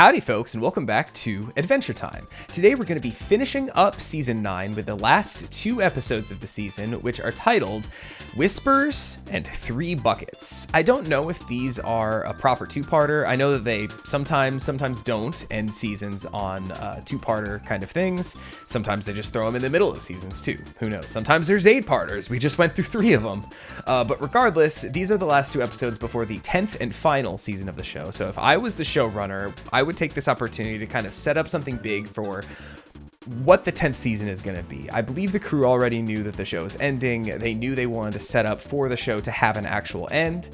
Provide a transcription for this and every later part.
Howdy folks, and welcome back to Adventure Time. Today we're going to be finishing up Season 9 with the last 2 episodes of the season, which are titled Whispers and 3 Buckets. I don't know if these are a proper 2-parter. I know that they sometimes don't end seasons on 2-parter kind of things. Sometimes they just throw them in the middle of seasons too. Who knows? Sometimes there's 8-parters. We just went through 3 of them. But regardless, these are the last 2 episodes before the 10th and final season of the show. So if I was the showrunner, I would take this opportunity to kind of set up something big for what the 10th season is going to be. I believe the crew already knew that the show is ending. They knew they wanted to set up for the show to have an actual end.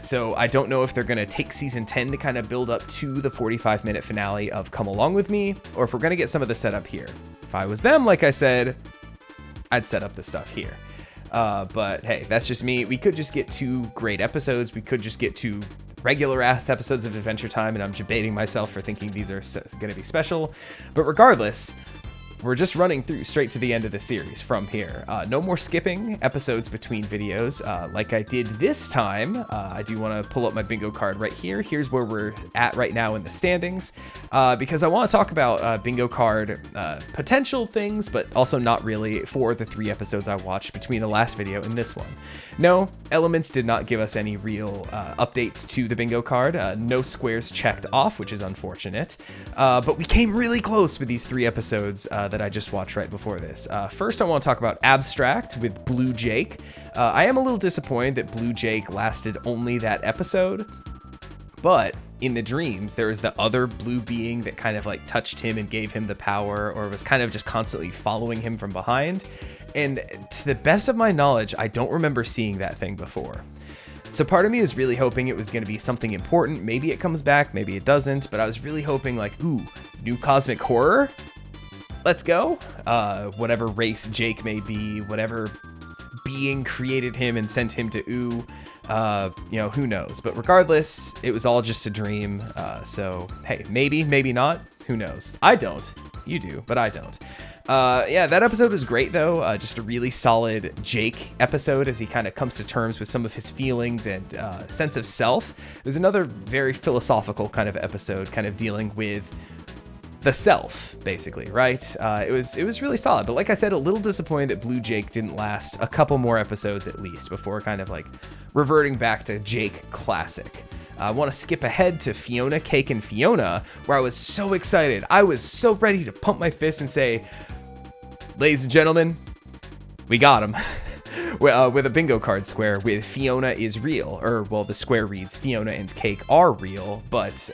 So I don't know if they're going to take season 10 to kind of build up to the 45-minute finale of Come Along With Me, or if we're going to get some of the setup here. If I was them, like I said, I'd set up the stuff here. But hey, that's just me. We could just get 2 great episodes. We could just get 2 regular ass episodes of Adventure Time, and I'm debating myself for thinking these are going to be special. But regardless, we're just running through straight to the end of the series from here. No more skipping episodes between videos like I did this time. I do want to pull up my bingo card right here. Here's where we're at right now in the standings, because I want to talk about bingo card potential things, but also not really for the 3 episodes I watched between the last video and this one. No, Elements did not give us any real updates to the bingo card. No squares checked off, which is unfortunate. But we came really close with these 3 episodes that I just watched right before this. First, I want to talk about Abstract with Blue Jake. I am a little disappointed that Blue Jake lasted only that episode, but in the dreams, there was the other blue being that kind of like touched him and gave him the power, or was kind of just constantly following him from behind. And to the best of my knowledge, I don't remember seeing that thing before. So part of me is really hoping it was going to be something important. Maybe it comes back, maybe it doesn't, but I was really hoping like, ooh, new cosmic horror? Let's go. Whatever race Jake may be, whatever being created him and sent him to Ooh, who knows? But regardless, it was all just a dream. So hey, maybe not. Who knows? I don't. You do, but I don't. Yeah, that episode was great though. Just a really solid Jake episode as he kind of comes to terms with some of his feelings and sense of self. It was another very philosophical kind of episode, kind of dealing with the self, basically, right? It was really solid, but like I said, a little disappointed that Blue Jake didn't last a couple more episodes at least before kind of like reverting back to Jake classic. I want to skip ahead to Fiona, Cake, and Fiona, where I was so excited. I was so ready to pump my fist and say, ladies and gentlemen, we got him. With a bingo card square with Fiona is real, or well, the square reads Fiona and Cake are real, but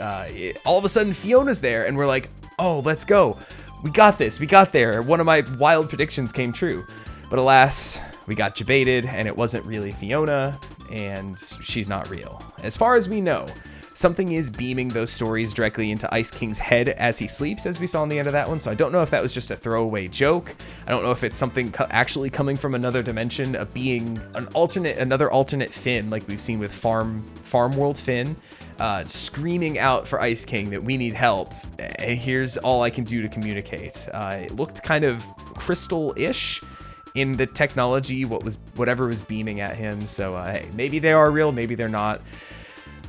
all of a sudden Fiona's there and we're like, oh, let's go. We got this. We got there. One of my wild predictions came true. But alas, we got debated and it wasn't really Fiona and she's not real. As far as we know, something is beaming those stories directly into Ice King's head as he sleeps, as we saw in the end of that one. So I don't know if that was just a throwaway joke. I don't know if it's something actually coming from another dimension, of being another alternate Finn, like we've seen with Farm World Finn, screaming out for Ice King that we need help. And here's all I can do to communicate. It looked kind of crystal-ish in the technology, whatever was beaming at him. So hey, maybe they are real, maybe they're not.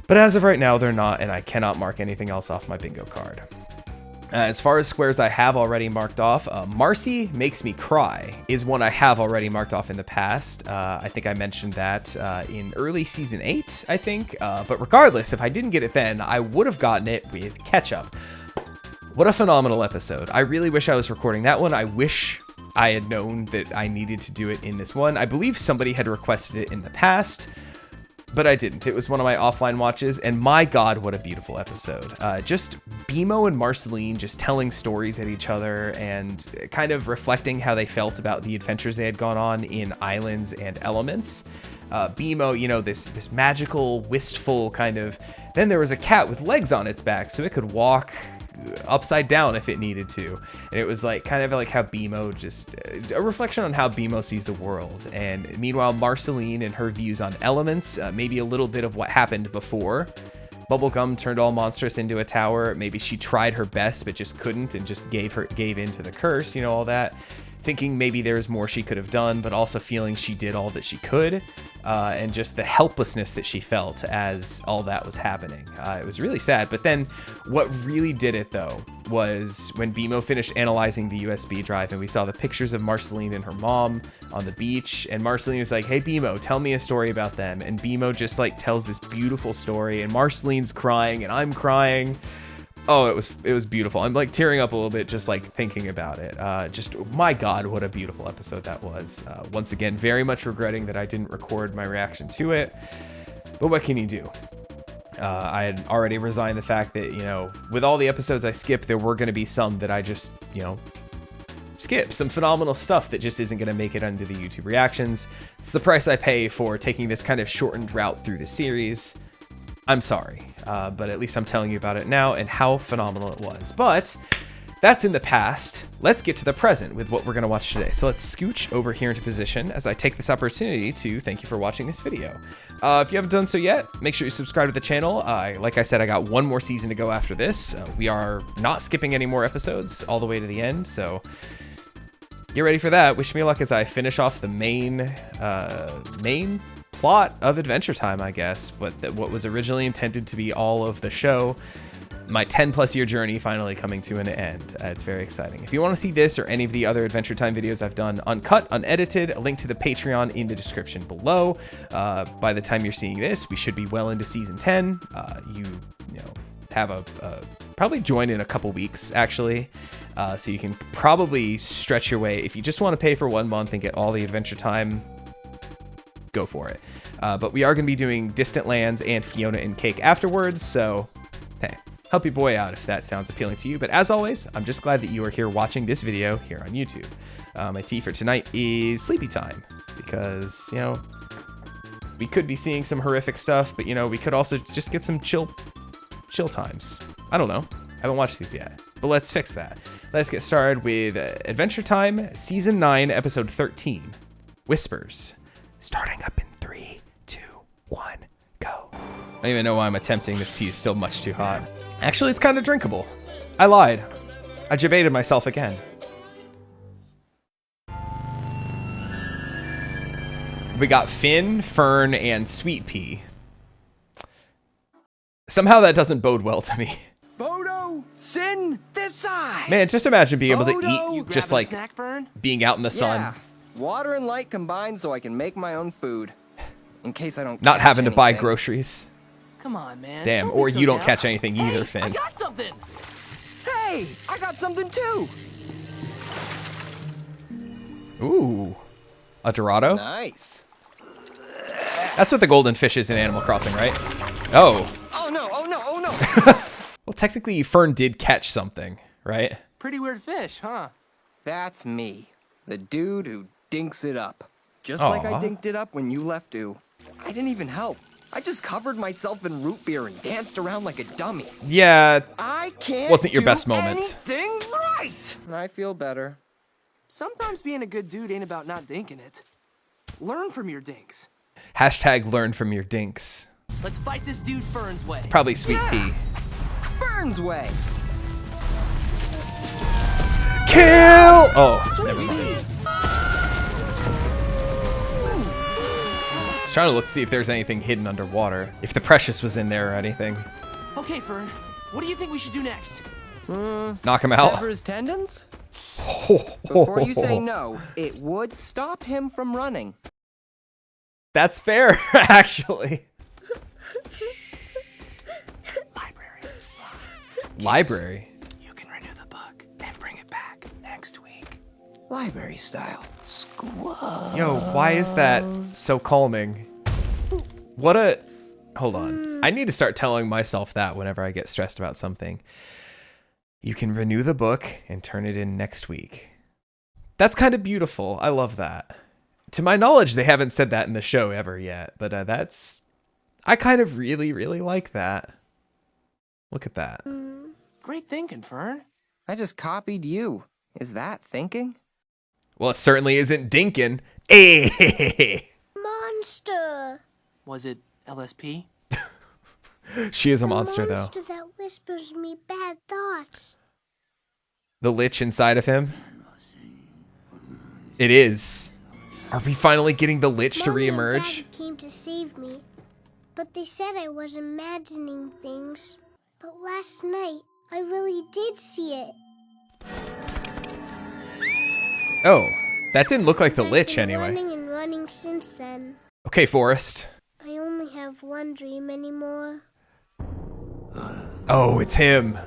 But as of right now, they're not, and I cannot mark anything else off my bingo card. As far as squares I have already marked off, Marcy Makes Me Cry is one I have already marked off in the past. I think I mentioned that in early season 8, I think. But regardless, if I didn't get it then, I would have gotten it with Ketchup. What a phenomenal episode. I really wish I was recording that one. I wish I had known that I needed to do it in this one. I believe somebody had requested it in the past, but I didn't. It was one of my offline watches, and my God, what a beautiful episode. Just BMO and Marceline just telling stories at each other and kind of reflecting how they felt about the adventures they had gone on in Islands and Elements. BMO, this magical, wistful kind of... Then there was a cat with legs on its back, so it could walk upside down if it needed to, and it was like kind of like how BMO just a reflection on how BMO sees the world. And meanwhile, Marceline and her views on Elements, maybe a little bit of what happened before Bubblegum turned all monstrous into a tower. Maybe she tried her best but just couldn't and just gave in to the curse, all that, thinking maybe there's more she could have done, but also feeling she did all that she could. and just the helplessness that she felt as all that was happening. It was really sad. But then what really did it, though, was when BMO finished analyzing the USB drive and we saw the pictures of Marceline and her mom on the beach. And Marceline was like, hey, BMO, tell me a story about them. And BMO just like tells this beautiful story, and Marceline's crying and I'm crying. Oh, it was beautiful. I'm like tearing up a little bit just like thinking about it. Just, my God, what a beautiful episode that was. Once again, very much regretting that I didn't record my reaction to it. But what can you do? I had already resigned the fact that, you know, with all the episodes I skipped, there were going to be some that I just, you know, skip. Some phenomenal stuff that just isn't going to make it onto the YouTube reactions. It's the price I pay for taking this kind of shortened route through the series. I'm sorry, but at least I'm telling you about it now and how phenomenal it was. But that's in the past. Let's get to the present with what we're going to watch today. So let's scooch over here into position as I take this opportunity to thank you for watching this video. If you haven't done so yet, make sure you subscribe to the channel. Like I said, I got one more season to go after this. We are not skipping any more episodes all the way to the end, so get ready for that. Wish me luck as I finish off the main plot of Adventure Time, I guess, but what was originally intended to be all of the show. My 10+ year journey finally coming to an end. It's very exciting. If you want to see this or any of the other Adventure Time videos I've done uncut, unedited, a link to the Patreon in the description below. By the time you're seeing this, we should be well into season 10. You know, have probably join in a couple weeks actually. So you can probably stretch your way. If you just want to pay for 1 month and get all the Adventure Time, go for it. But we are going to be doing Distant Lands and Fiona and Cake afterwards, so hey, help your boy out if that sounds appealing to you. But as always, I'm just glad that you are here watching this video here on YouTube. My tea for tonight is sleepy time, because, you know, we could be seeing some horrific stuff, but, you know, we could also just get some chill times. I don't know. I haven't watched these yet, but let's fix that. Let's get started with Adventure Time, Season 9, Episode 13, Whispers. Starting up in 3, 2, 1, go. I don't even know why I'm attempting. This tea is still much too hot. Actually, it's kind of drinkable. I lied. I debated myself again. We got Finn, Fern, and Sweet Pea. Somehow that doesn't bode well to me. Photo synthesize. Man, just imagine being able to eat just like snack, Fern? being out in the sun. Yeah. Water and light combined so I can make my own food. In case I don't Not having to buy anything. groceries. Come on, man. Damn, Don't be or so you don't down. catch anything either, Hey, Finn. I got something. Hey, I got something too. Ooh, a Dorado? Nice. That's what the golden fish is in Animal Crossing, right? Oh. Oh no, oh no, oh no. Well, technically, Fern did catch something, right? Pretty weird fish, huh? That's me. The dude who dinks it up. Just like I Aw. dinked it up when you left, Du. I didn't even help. I just covered myself in root beer and danced around like a dummy. Yeah, I can't wasn't your do best moment. anything right. I feel better. Sometimes being a good dude ain't about not dinking it. Learn from your dinks. hashtag learn from your dinks. Let's fight this dude Fern's way. Probably Sweet Pea. Fern's way. Kill! Oh, never mind. I was trying to look to see if there's anything hidden underwater. If the Precious was in there or anything. Okay, Fern. What do you think we should do next? Knock him out. Sever his tendons? Before you say no, it would stop him from running. That's fair, actually. Library. You can renew the book and bring it back next week. Library style. Yo, why is that so calming? What a... Hold on. I need to start telling myself that whenever I get stressed about something. You can renew the book and turn it in next week. That's kind of beautiful. I love that. To my knowledge, they haven't said that in the show ever yet, but that's... I kind of really, really like that. Look at that. Great thinking, Fern. I just copied you. Is that thinking? Well, it certainly isn't dinkin'. Eh. Monster. Was it LSP? She is a monster, though. Monster that whispers me bad thoughts. The lich inside of him. It is. Are we finally getting the Lich to Mommy and reemerge? Daddy came to save me, but they said I was imagining things. But last night, I really did see it. Oh, that didn't look like the I've Lich been anyway. running and running since then. Okay, Forrest. I only have one dream anymore. Oh, it's him.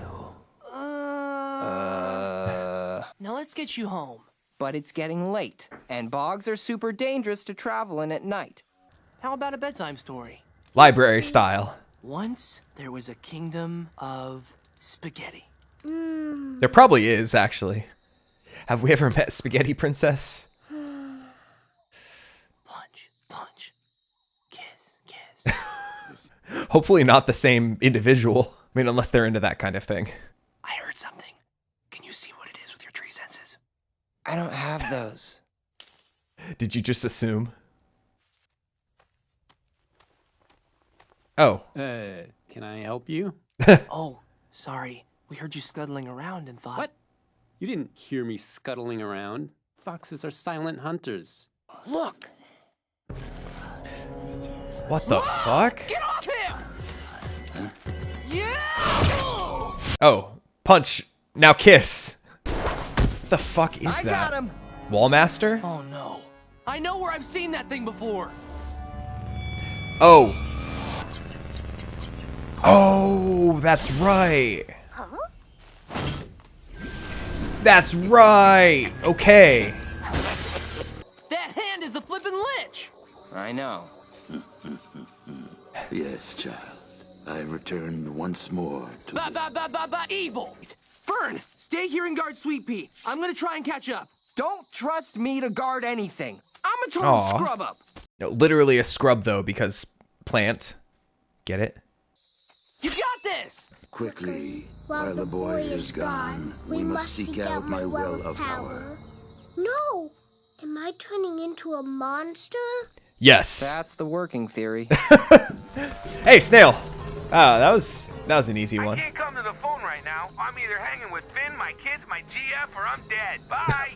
Now let's get you home. But it's getting late, and bogs are super dangerous to travel in at night. How about a bedtime story? Library style. Once there was a kingdom of spaghetti. There probably is, actually. Have we ever met Spaghetti Princess? Punch, punch. Kiss, kiss. Hopefully not the same individual. I mean, unless they're into that kind of thing. I heard something. Can you see what it is with your tree senses? I don't have those. Did you just assume? Oh. Can I help you? Oh, sorry. We heard you scuttling around and thought... What? You didn't hear me scuttling around. Foxes are silent hunters. Look! What the fuck? Get off him! Yeah! Oh. Punch. Now kiss. What the fuck is I that? got him! Wallmaster? Oh no. I know where I've seen that thing before. Oh. Oh, that's right. That's right. Okay. That hand is the flippin' Lich! I know. Yes, child. I returned once more to the... Evil! Fern, stay here and guard Sweet Pea. I'm gonna try and catch up. Don't trust me to guard anything. I'm a total Aw. scrub up. No, literally a scrub, though, because plant. Get it? You got this! Quickly, while the boy is gone, we must seek out my well of power. No! Am I turning into a monster? Yes. That's the working theory. Hey, Snail. Ah, that was an easy I one. can't come to the phone right now. I'm either hanging with Finn, my kids, my GF, or I'm dead. Bye.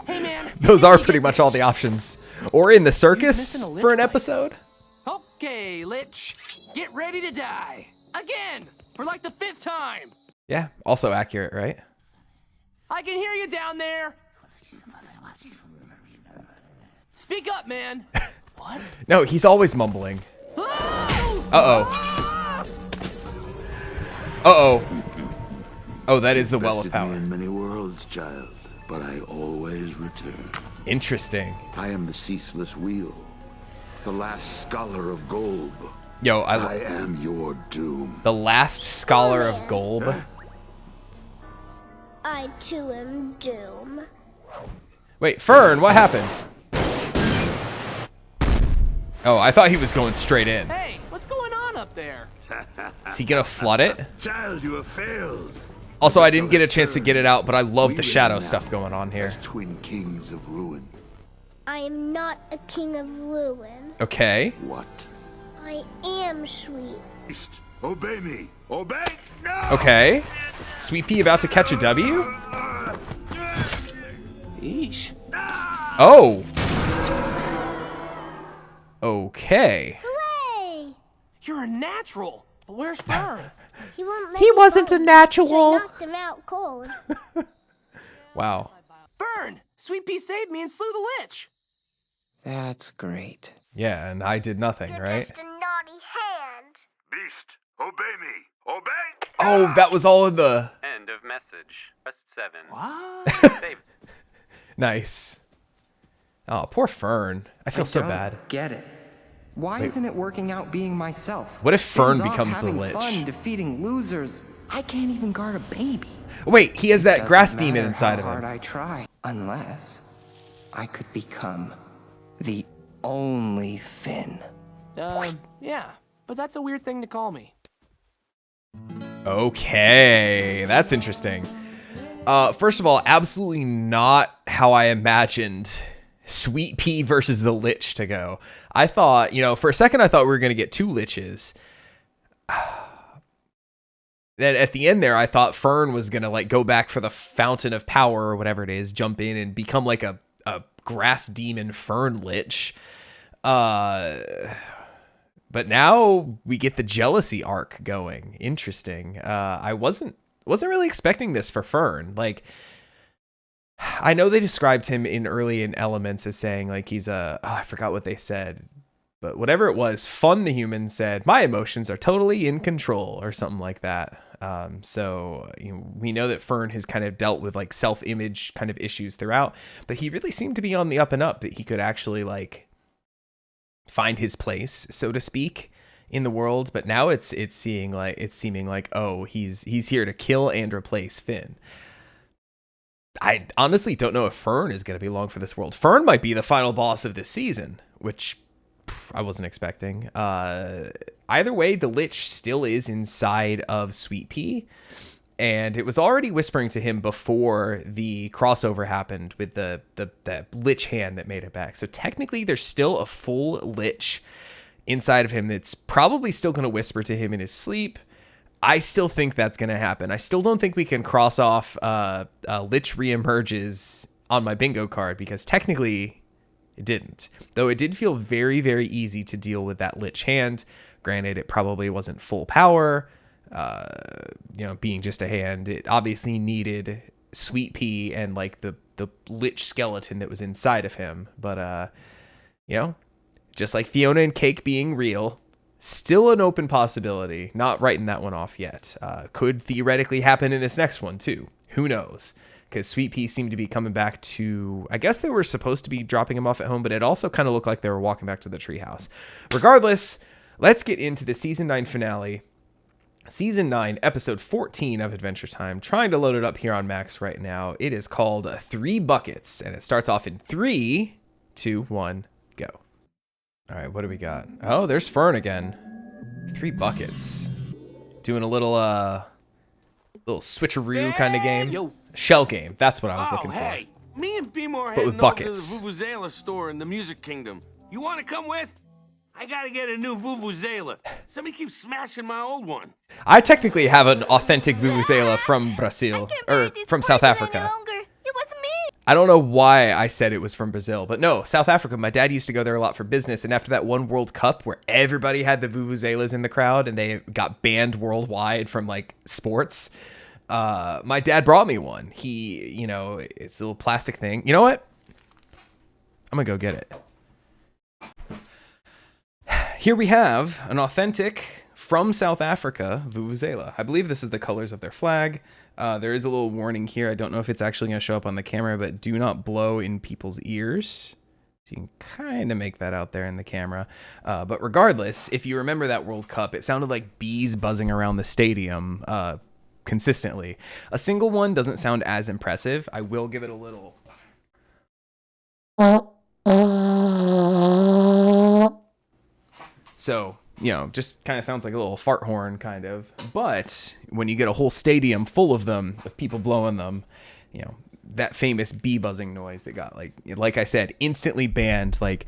Hey man. Those you are get pretty much this. all the options. Or in the circus missing a Lich for an fight. episode. Okay, Lich. Get ready to die. Again! For like the 5th time! Yeah, also accurate, right? I can hear you down there! Speak up, man! What? No, he's always mumbling. Oh! Uh-oh. Uh-oh. Oh, that is the well of Bested me power. in many worlds, child, but I always return. Interesting. I am the ceaseless wheel, the last scholar of Golb. Yo, I am your doom. the last scholar of Golb. I too am Doom. Wait, Fern, what happened? Oh, I thought he was going straight in. Hey, what's going on up there? Is he gonna flood it? Child, you have failed. Also, I didn't get a chance to get it out, but I love We the reign shadow now stuff going on here. as twin kings of ruin. I am not a king of ruin. Okay. What? I am sweet. Beast, obey me. Obey? No! Okay. Sweet Pea about to catch a W? Eesh. Oh. Okay. Hooray! You're a natural! But where's Fern? He won't let He me wasn't home, a natural. So I knocked him out cold. Wow. Fern! Sweet Pea saved me and slew the Lich! That's great. Yeah, and I did nothing, right? Just a naughty hand. Beast, obey me. Obey? Oh, that was all in the... End of message. Press 7. What? Save. Nice. Oh, poor Fern. I feel so Don't bad. Get it? Why isn't it working out being myself? What if Fern Days off becomes the having Lich? Fun defeating losers. I can't even guard a baby. Wait, he has that Doesn't grass demon matter inside how of hard him. I try, unless I could become the only Finn. Yeah. But that's a weird thing to call me. Okay, that's interesting. First of all, absolutely not how I imagined Sweet Pea versus the Lich to go. I thought, for a second I thought we were going to get 2 Liches. Then at the end there, I thought Fern was going to go back for the Fountain of Power or whatever it is, jump in and become like a grass demon Fern Lich. But now we get the jealousy arc going. Interesting. I wasn't really expecting this for Fern. Like, I know they described him in Elements as saying like he's I forgot what they said, but whatever it was, Fun the human said, "My emotions are totally in control," or something like that. So we know that Fern has kind of dealt with like self-image kind of issues throughout, but he really seemed to be on the up and up, that he could actually like find his place, so to speak, in the world. But now it's seeming like, oh, he's here to kill and replace Finn. I honestly don't know if Fern is going to be long for this world. Fern might be the final boss of this season, which I wasn't expecting. Either way, the Lich still is inside of Sweet Pea, and it was already whispering to him before the crossover happened with the Lich hand that made it back. So technically, there's still a full Lich inside of him that's probably still going to whisper to him in his sleep. I still think that's going to happen. I still don't think we can cross off Lich reemerges on my bingo card, because technically it didn't. Though it did feel very, very easy to deal with that Lich hand. Granted, it probably wasn't full power, being just a hand. It obviously needed Sweet Pea and like the Lich skeleton that was inside of him. But, just like Fiona and Cake being real, still an open possibility. Not writing that one off yet. Could theoretically happen in this next one too. Who knows? Because Sweet Pea seemed to be coming back to, I guess they were supposed to be dropping him off at home, but it also kind of looked like they were walking back to the treehouse. Regardless, let's get into the Season 9 finale. Season 9, Episode 14 of Adventure Time. Trying to load it up here on Max right now. It is called 3 Buckets, and it starts off in 3, 2, 1, go. All right, what do we got? Oh, there's Fern again. 3 buckets. Doing a little switcheroo kind of game. Yo. Shell game. That's what I was looking Hey, me and Beemo are But with heading over to buckets. the Vuvuzela store in the Music Kingdom. You want to come with? I gotta get a new Vuvuzela. Somebody keeps smashing my old one. for. I technically have an authentic Vuvuzela from Brazil, or from South Africa. It wasn't me. I don't know why I said it was from Brazil, but no, South Africa. My dad used to go there a lot for business, and after that one World Cup where everybody had the Vuvuzelas in the crowd and they got banned worldwide from like sports, my dad brought me one. He, it's a little plastic thing. You know what? I'm gonna go get it. Here we have an authentic from South Africa Vuvuzela. I believe this is the colors of their flag. There is a little warning here. I don't know if it's actually going to show up on the camera, but do not blow in people's ears. So you can kind of make that out there in the camera. But regardless, if you remember that World Cup, it sounded like bees buzzing around the stadium consistently. A single one doesn't sound as impressive. I will give it a little. So, just kind of sounds like a little fart horn kind of. But when you get a whole stadium full of them, of people blowing them, that famous bee buzzing noise that got like I said, instantly banned like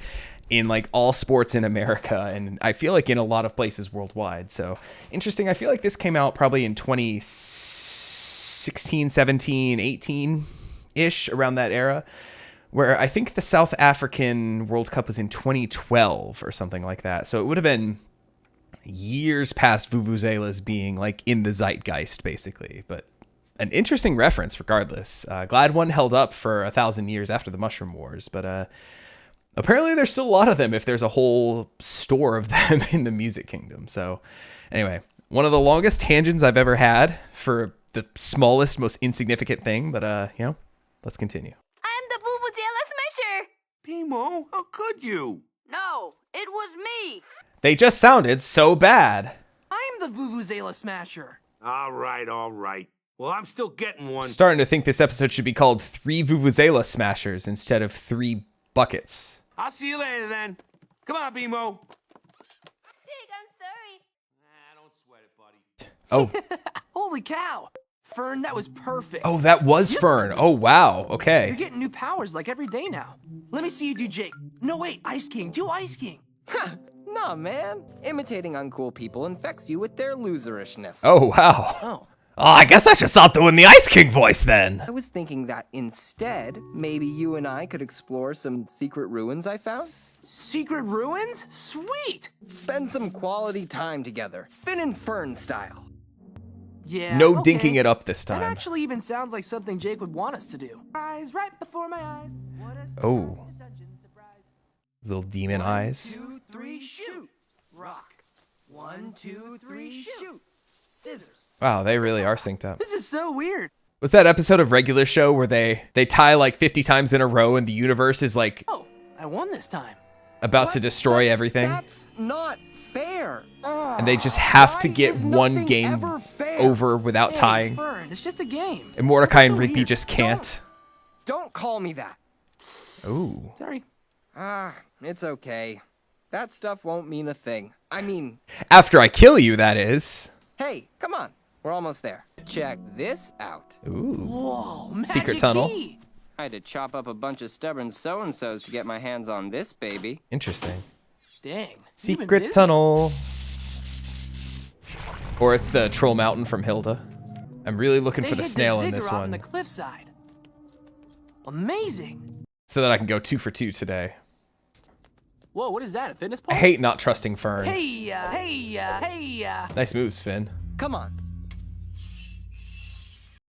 in like all sports in America, and I feel like in a lot of places worldwide. So interesting. I feel like this came out probably in 2016, 17, 18 ish, around that era, where I think the South African World Cup was in 2012 or something like that. So it would have been years past Vuvuzelas being like in the zeitgeist, basically. But an interesting reference regardless. Glad one held up for 1,000 years after the Mushroom Wars. But apparently there's still a lot of them if there's a whole store of them in the Music Kingdom. So anyway, one of the longest tangents I've ever had for the smallest, most insignificant thing. But, let's continue. Beemo, how could you? No, it was me. They just sounded so bad. I'm the Vuvuzela Smasher. All right. Well, I'm still getting one. Starting to think this episode should be called 3 Vuvuzela Smashers instead of 3 Buckets. I'll see you later then. Come on, Beemo. Pig, I'm sorry. Don't sweat it, buddy. Oh. Holy cow. Fern, that was perfect. Oh, that was Fern. Oh, wow. You're Okay. getting new powers like every day now. Let me see you do Jake. No, wait, Ice King. Do Ice King. Nah, man. Imitating uncool people infects you with their loserishness. Oh, wow. Oh. Oh, I guess I should stop doing the Ice King voice then. I was thinking that instead, maybe you and I could explore some secret ruins I found. Secret ruins? Sweet! Spend some quality time together, Finn and Fern style. Yeah. No okay. dinking it up this That time. actually even sounds like something Jake would want us to do. Eyes right before my eyes. What a surprise, Oh. a dungeon surprise. Little demon eyes. 1, 2, 3, shoot. Rock. 1, 2, 3, shoot. Scissors. Wow, they really are synced up. This is so weird. What's that episode of Regular Show where they tie like 50 times in a row and the universe is like Oh, I won this time. about to destroy everything? That's not fair. And they just have to Why get is one nothing game ever fair? over without Hey, tying. Fern, it's just a game. And Mordecai and So Rigby weird. just can't. Don't call me that. Ooh. Sorry. It's okay. That stuff won't mean a thing. I mean, After I kill you, that is. hey, come on. We're almost there. Check this out. Ooh. Whoa, magic Secret tunnel. key. I had to chop up a bunch of stubborn so-and-sos to get my hands on this baby. Interesting. Dang. you've been Secret busy. tunnel. Or it's the Troll Mountain from Hilda. I'm really looking They for the hid snail in ziggurat this on one. the cliffside. Amazing. So that I can go 2 for 2 today. Whoa, what is that? A fitness I pole? hate not trusting Fern. Hey. Nice moves, Finn. Come on.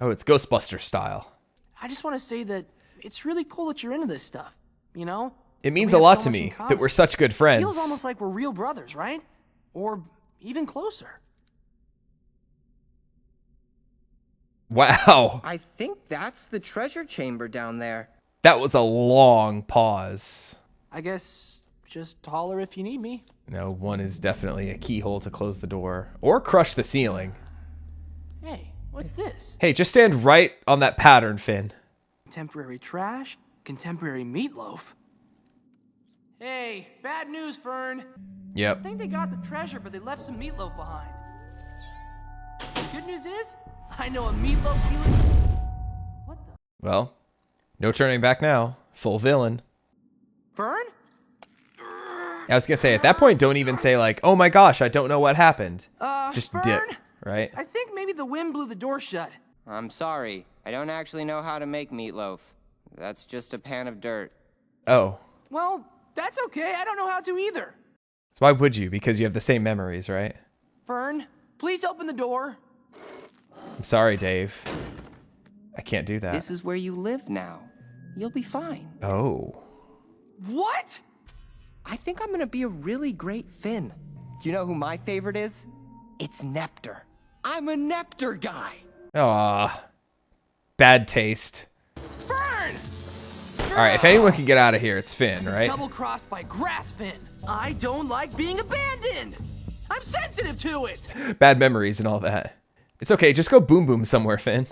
Oh, it's Ghostbuster style. I just want to say that it's really cool that you're into this stuff. You know? It means We a have lot so to much in me that common. we're such good friends. Feels almost like we're real brothers, right? Or even closer. Wow. I think that's the treasure chamber down there. That was a long pause. I guess just holler if you need me. No, one is definitely a keyhole to close the door. Or crush the ceiling. Hey, what's this? Hey, just stand right on that pattern, Finn. Contemporary trash? Contemporary meatloaf? Hey, bad news, Fern. I Yep. think they got the treasure, but they left some meatloaf behind. The good news is, I know a meatloaf dealer. What the? Well, no turning back now. Full villain. Fern? I was gonna say, at that point, don't even say like, oh my gosh, I don't know what happened. Just Fern? dip, right? I think maybe the wind blew the door shut. I'm sorry. I don't actually know how to make meatloaf. That's just a pan of dirt. Oh. Well, that's okay. I don't know how to either. So why would you? Because you have the same memories, right? Fern, please open the door. I'm sorry, Dave. I can't do that. This is where you live now. You'll be fine. Oh. What? I think I'm gonna be a really great Finn. Do you know who my favorite is? It's Nepter. I'm a Nepter guy. Aw. Bad taste. Fern! All right, if anyone can get out of here, it's Finn, right? Double-crossed by grass Finn. I don't like being abandoned. I'm sensitive to it. Bad memories and all that. It's okay, just go boom boom somewhere, Finn.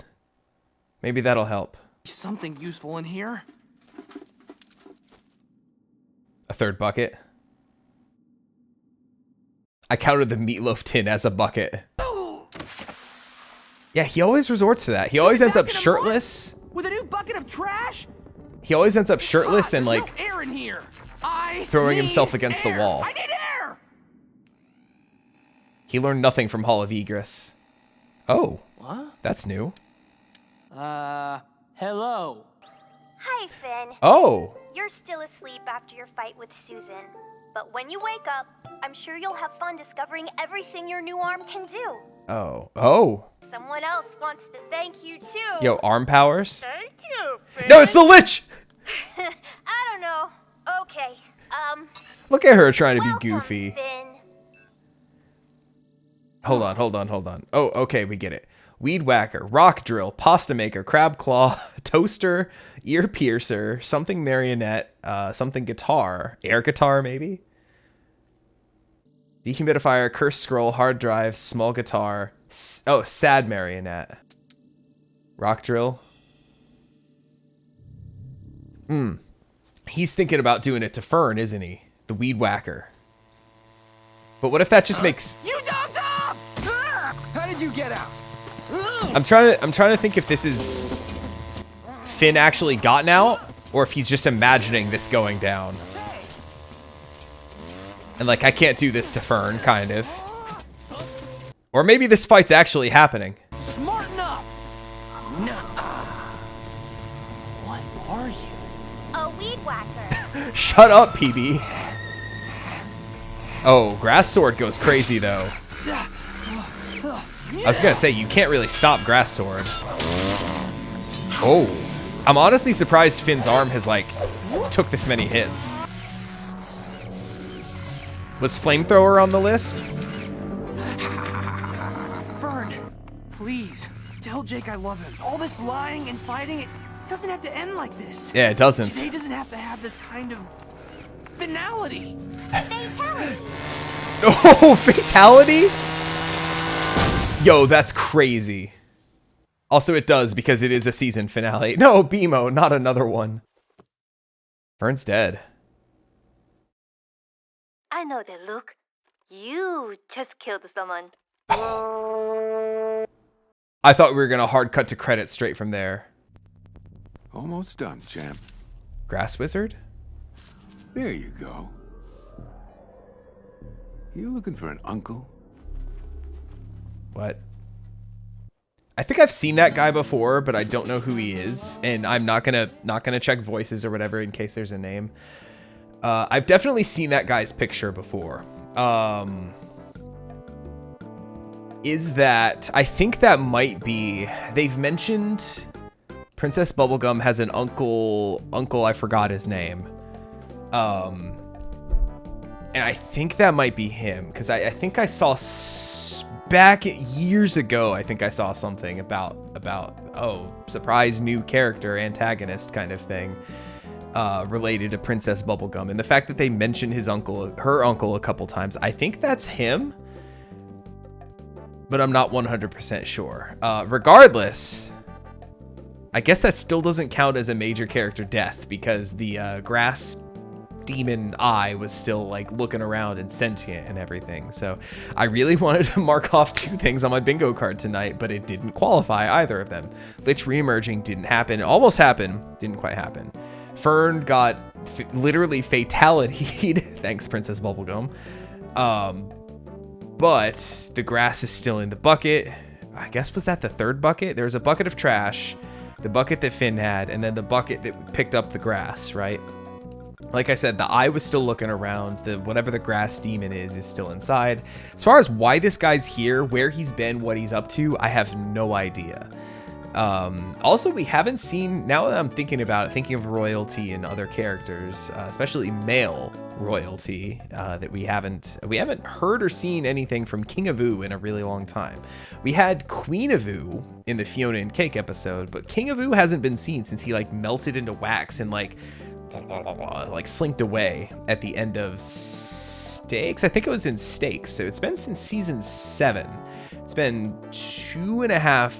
Maybe that'll help. Something useful in here. A third bucket. I counted the meatloaf tin as a bucket. Ooh, Yeah, he always resorts to that. He always ends up back in a shirtless. with a new bucket of trash? He always ends up shirtless God, and there's like no air in here. I throwing need himself against the air. wall. I need air. he learned nothing from Hall of Egress. Oh, What? that's new. Hello. Hi, Finn. Oh, You're still asleep after your fight with Susan. But when you wake up, I'm sure you'll have fun discovering everything your new arm can do. oh. Someone else wants to thank you, too. Yo, arm powers? Thank you, Finn. No, it's the Lich! I don't know. Okay, Look at her trying to be welcome, goofy. Finn. Hold on. Oh, okay, we get it. Weed whacker, rock drill, pasta maker, crab claw, toaster, ear piercer, something marionette, something guitar, air guitar maybe? Dehumidifier, cursed scroll, hard drive, small guitar, sad marionette. Rock drill. He's thinking about doing it to Fern, isn't he? The weed whacker. But what if that just makes... You dogged up! How did you get out? I'm trying to think if this is Finn actually gotten out or if he's just imagining this going down. And like I can't do this to Fern, kind of. Or maybe this fight's actually happening. Smart are you? A weed whacker. Shut up, PB. Oh, Grass Sword goes crazy, though. I was gonna say, you can't really stop Grass Sword. Oh. I'm honestly surprised Finn's arm has, like, took this many hits. Was Flamethrower on the list? Fern, please, tell Jake I love him. All this lying and fighting, it doesn't have to end like this. Yeah, it doesn't. Today doesn't have to have this kind of finality. Fatality. Oh, fatality? Yo, that's crazy. Also, it does because it is a season finale. No, BMO, not another one. Fern's dead. I know that look. You just killed someone. I thought we were going to hard cut to credits straight from there. Almost done, champ. Grass Wizard? There you go. You looking for an uncle? What? I think I've seen that guy before, but I don't know who he is, and I'm not gonna check voices or whatever in case there's a name. I've definitely seen that guy's picture before. Is that... I think that might be... They've mentioned Princess Bubblegum has an uncle, I forgot his name. And I think that might be him, because I think I saw... Back years ago, I think I saw something about oh, surprise new character, antagonist kind of thing, related to Princess Bubblegum. And the fact that they mentioned her uncle a couple times, I think that's him, but I'm not 100% sure. Regardless, I guess that still doesn't count as a major character death because the grass demon eye was still like looking around and sentient and everything. So I really wanted to mark off 2 things on my bingo card tonight, but it didn't qualify either of them. Lich reemerging didn't happen. It almost happened, didn't quite happen. Fern got literally fatality. Thanks, Princess Bubblegum. But the grass is still in the bucket. I guess, was that the 3rd bucket? There was a bucket of trash, the bucket that Finn had, and then the bucket that picked up the grass, right? Like I said, the eye was still looking around. Whatever the grass demon is still inside. As far as why this guy's here, where he's been, what he's up to, I have no idea. Also, we haven't seen, now that I'm thinking about it, thinking of royalty and other characters, especially male royalty, that we haven't heard or seen anything from King of Ooh in a really long time. We had Queen of Ooh in the Fiona and Cake episode, but King of Ooh hasn't been seen since he like melted into wax and like slinked away at the end of Stakes. I think it was in Stakes. So it's been since season 7. It's been 2.5.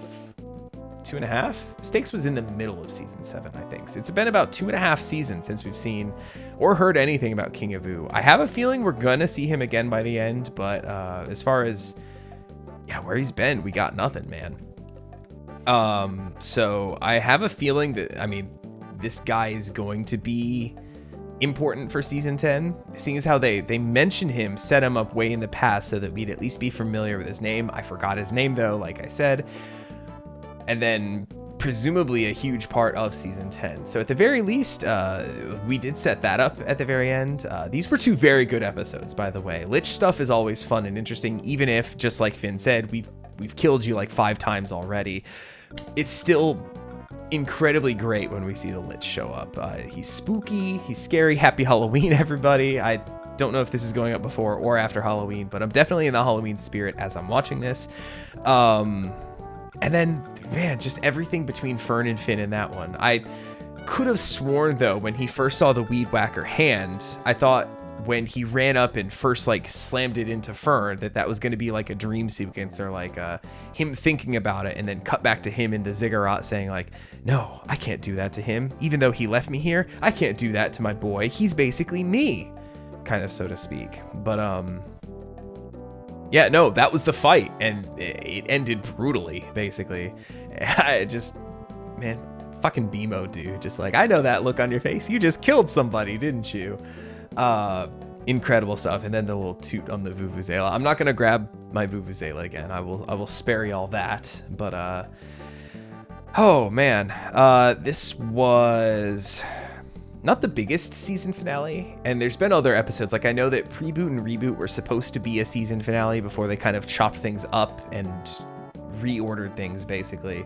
Stakes was in the middle of season 7, I think. So it's been about 2.5 seasons since we've seen or heard anything about King of Ooh. I have a feeling we're gonna see him again by the end, but as far as where he's been, we got nothing, man. So I have a feeling that, I mean, this guy is going to be important for season 10, seeing as how they mentioned him, set him up way in the past so that we'd at least be familiar with his name. I forgot his name though, like I said, and then presumably a huge part of season 10. So at the very least, we did set that up at the very end. These were 2 very good episodes, by the way. Lich stuff is always fun and interesting, even if, just like Finn said, we've killed you like 5 times already. It's still incredibly great when we see the Lich show up. He's spooky, he's scary. Happy Halloween, everybody. I don't know if this is going up before or after Halloween, but I'm definitely in the Halloween spirit as I'm watching this. And then, man, just everything between Fern and Finn in that one. I could have sworn, though, when he first saw the weed whacker hand, I thought when he ran up and first like slammed it into Fern that was going to be like a dream sequence or like him thinking about it and then cut back to him in the ziggurat saying like, no, I can't do that to him. Even though he left me here, I can't do that to my boy. He's basically me, kind of, so to speak. But yeah, no, that was the fight and it ended brutally, basically. I just, man, fucking BMO, dude. Just like, I know that look on your face. You just killed somebody, didn't you? Incredible stuff. And then the little toot on the Vuvuzela. I'm not gonna grab my Vuvuzela again. I will spare y'all that. But Oh man, this was not the biggest season finale, and there's been other episodes. Like, I know that Preboot and Reboot were supposed to be a season finale before they kind of chopped things up and reordered things, basically.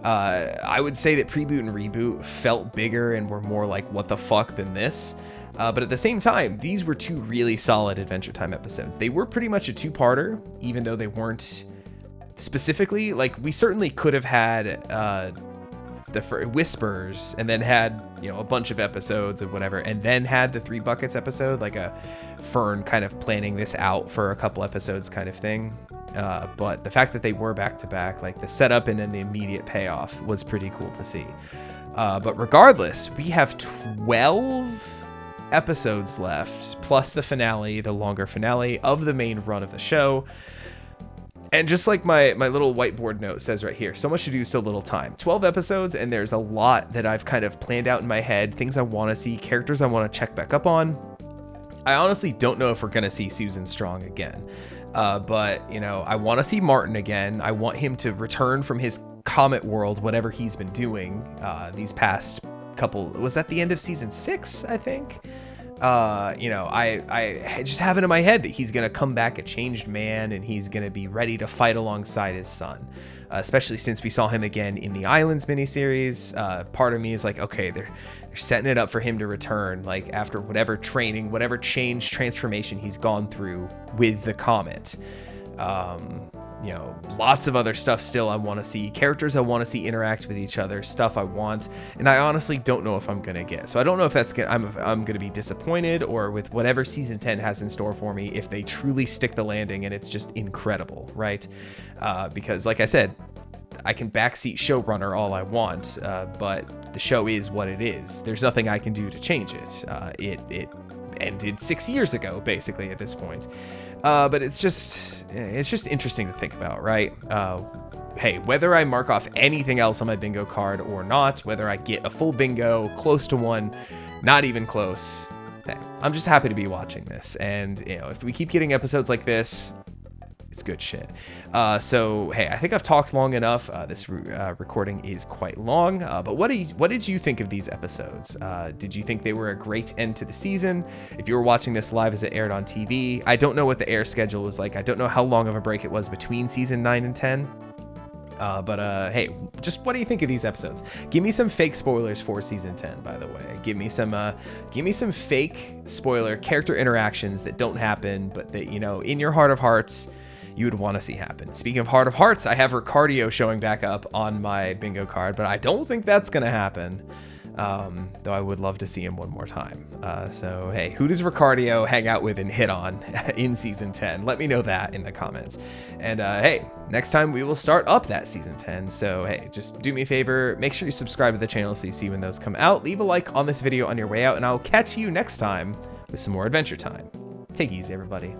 I would say that Preboot and Reboot felt bigger and were more like, what the fuck, than this. But at the same time, these were two really solid Adventure Time episodes. They were pretty much a two-parter, even though they weren't specifically. Like, we certainly could have had the Whispers and then had, you know, a bunch of episodes of whatever, and then had the 3 Buckets episode, like a Fern kind of planning this out for a couple episodes kind of thing. But the fact that they were back to back, like the setup and then the immediate payoff, was pretty cool to see. But regardless, we have 12 episodes left, plus the finale, the longer finale of the main run of the show. And just like my little whiteboard note says right here, so much to do, so little time. 12 episodes, and there's a lot that I've kind of planned out in my head, things I want to see, characters I want to check back up on. I honestly don't know if we're going to see Susan Strong again. But, you know, I want to see Martin again. I want him to return from his Comet world, whatever he's been doing these past couple. Was that the end of season 6, I think? You know, I just have it in my head that he's going to come back a changed man, and he's going to be ready to fight alongside his son, especially since we saw him again in the Islands miniseries. Part of me is like, okay, they're setting it up for him to return, like after whatever training, whatever change, transformation he's gone through with the Comet. You know, lots of other stuff still I want to see, characters I want to see interact with each other, stuff I want, and I honestly don't know if I'm gonna get. So I don't know if that's I'm gonna be disappointed, or with whatever season 10 has in store for me, if they truly stick the landing and it's just incredible, right? Because like I said, I can backseat showrunner all I want, but the show is what it is. There's nothing I can do to change it. It ended 6 years ago, basically, at this point. But it's just interesting to think about, right? Hey, whether I mark off anything else on my bingo card or not, whether I get a full bingo, close to one, not even close, hey, I'm just happy to be watching this. And, you know, if we keep getting episodes like this, it's good shit. So, hey, I think I've talked long enough. This recording is quite long, but what did you think of these episodes? Did you think they were a great end to the season? If you were watching this live as it aired on TV, I don't know what the air schedule was like. I don't know how long of a break it was between season 9 and 10. But hey, just what do you think of these episodes? Give me some fake spoilers for season 10, by the way. Give me some fake spoiler character interactions that don't happen, but that, you know, in your heart of hearts, you would want to see happen. Speaking of heart of hearts, I have Ricardio showing back up on my bingo card, but I don't think that's going to happen. Though I would love to see him one more time. So, hey, who does Ricardio hang out with and hit on in season 10? Let me know that in the comments. And, hey, next time we will start up that season 10. So, hey, just do me a favor. Make sure you subscribe to the channel so you see when those come out. Leave a like on this video on your way out, and I'll catch you next time with some more Adventure Time. Take it easy, everybody.